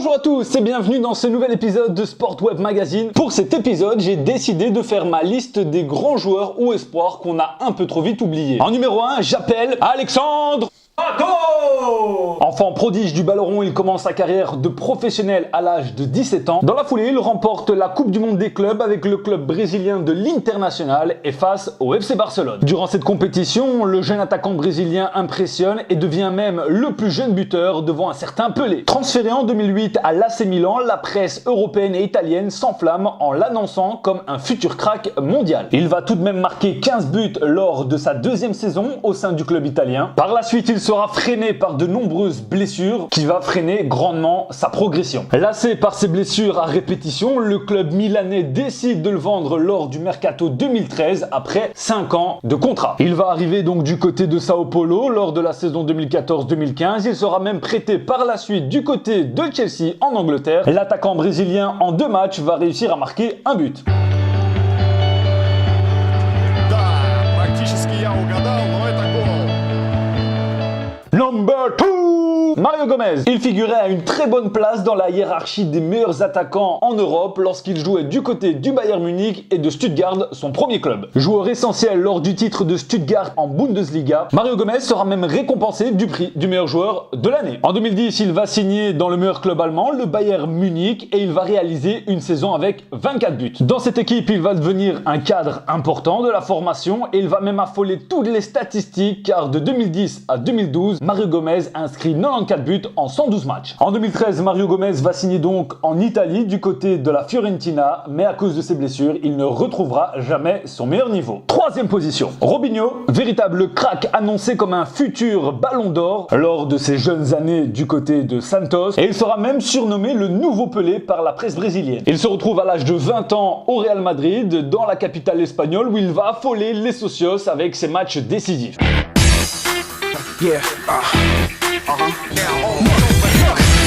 Bonjour à tous et bienvenue dans ce nouvel épisode de Sport Web Magazine. Pour cet épisode, j'ai décidé de faire ma liste des grands joueurs ou espoirs qu'on a un peu trop vite oubliés. En numéro 1, j'appelle Alexandre Pato. Enfant prodige du ballon rond, il commence sa carrière de professionnel à l'âge de 17 ans. Dans la foulée, il remporte la Coupe du Monde des clubs avec le club brésilien de l'Internacional et face au FC Barcelone. Durant cette compétition, le jeune attaquant brésilien impressionne et devient même le plus jeune buteur devant un certain Pelé. Transféré en 2008 à l'AC Milan, la presse européenne et italienne s'enflamme en l'annonçant comme un futur crack mondial. Il va tout de même marquer 15 buts lors de sa deuxième saison au sein du club italien. Par la suite, il sera freiné par de nombreuses blessures qui va freiner grandement sa progression. Lassé par ses blessures à répétition, le club milanais décide de le vendre lors du mercato 2013 après 5 ans de contrat. Il va arriver donc du côté de Sao Paulo lors de la saison 2014-2015. Il sera même prêté par la suite du côté de Chelsea en Angleterre. L'attaquant brésilien en 2 matchs va réussir à marquer un but. Number 2, Mario Gomez. Il figurait à une très bonne place dans la hiérarchie des meilleurs attaquants en Europe lorsqu'il jouait du côté du Bayern Munich et de Stuttgart, son premier club. Joueur essentiel lors du titre de Stuttgart en Bundesliga, Mario Gomez sera même récompensé du prix du meilleur joueur de l'année. En 2010, il va signer dans le meilleur club allemand, le Bayern Munich, et il va réaliser une saison avec 24 buts. Dans cette équipe, il va devenir un cadre important de la formation et il va même affoler toutes les statistiques car de 2010 à 2012, Mario Gomez a inscrit 94 buts en 112 matchs. En 2013, Mario Gomez va signer donc en Italie du côté de la Fiorentina, mais à cause de ses blessures, il ne retrouvera jamais son meilleur niveau. Troisième position, Robinho, véritable crack annoncé comme un futur ballon d'or lors de ses jeunes années du côté de Santos, et il sera même surnommé le nouveau Pelé par la presse brésilienne. Il se retrouve à l'âge de 20 ans au Real Madrid, dans la capitale espagnole, où il va affoler les socios avec ses matchs décisifs. Yeah.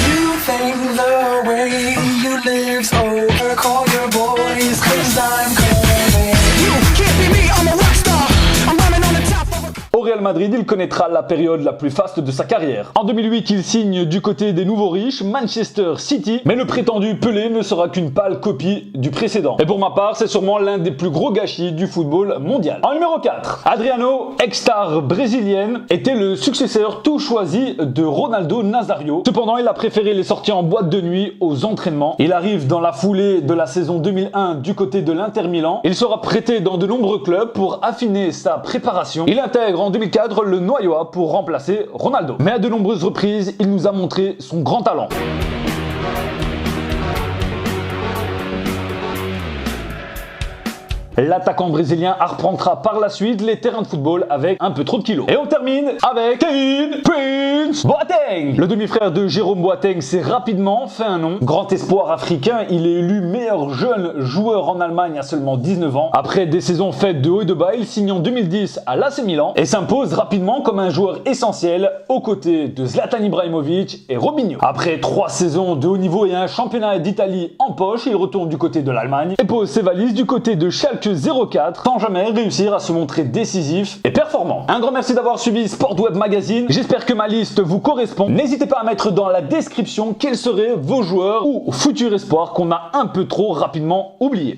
You think the way you live over, call your boys, 'cause I'm coming. You can't be me, I'm a rockstar. I'm running on the top of a... Au Real Madrid, il connaîtra la période la plus faste de sa carrière. En 2008, il signe du côté des nouveaux riches, Manchester City, mais le prétendu Pelé ne sera qu'une pâle copie du précédent. Et pour ma part, c'est sûrement l'un des plus gros gâchis du football mondial. En numéro 4, Adriano, ex-star brésilienne, était le successeur tout choisi de Ronaldo Nazario. Cependant, il a préféré les sorties en boîte de nuit aux entraînements. Il arrive dans la foulée de la saison 2001 du côté de l'Inter Milan. Il sera prêté dans de nombreux clubs pour affiner sa préparation. Il intègre en 2004 le Noyoa pour remplacer Ronaldo. Mais à de nombreuses reprises, il nous a montré son grand talent. L'attaquant brésilien arpentera par la suite les terrains de football avec un peu trop de kilos. Et on termine avec Kevin Prince Boateng. Le demi-frère de Jérôme Boateng s'est rapidement fait un nom. Grand espoir africain, il est élu meilleur jeune joueur en Allemagne à seulement 19 ans. Après des saisons faites de haut et de bas, il signe en 2010 à l'AC Milan et s'impose rapidement comme un joueur essentiel aux côtés de Zlatan Ibrahimovic et Robinho. Après 3 saisons de haut niveau et un championnat d'Italie en poche, il retourne du côté de l'Allemagne et pose ses valises du côté de Schalke 04 sans jamais réussir à se montrer décisif et performant. Un grand merci d'avoir suivi Sport Web Magazine. J'espère que ma liste vous correspond. N'hésitez pas à mettre dans la description quels seraient vos joueurs ou futurs espoirs qu'on a un peu trop rapidement oubliés.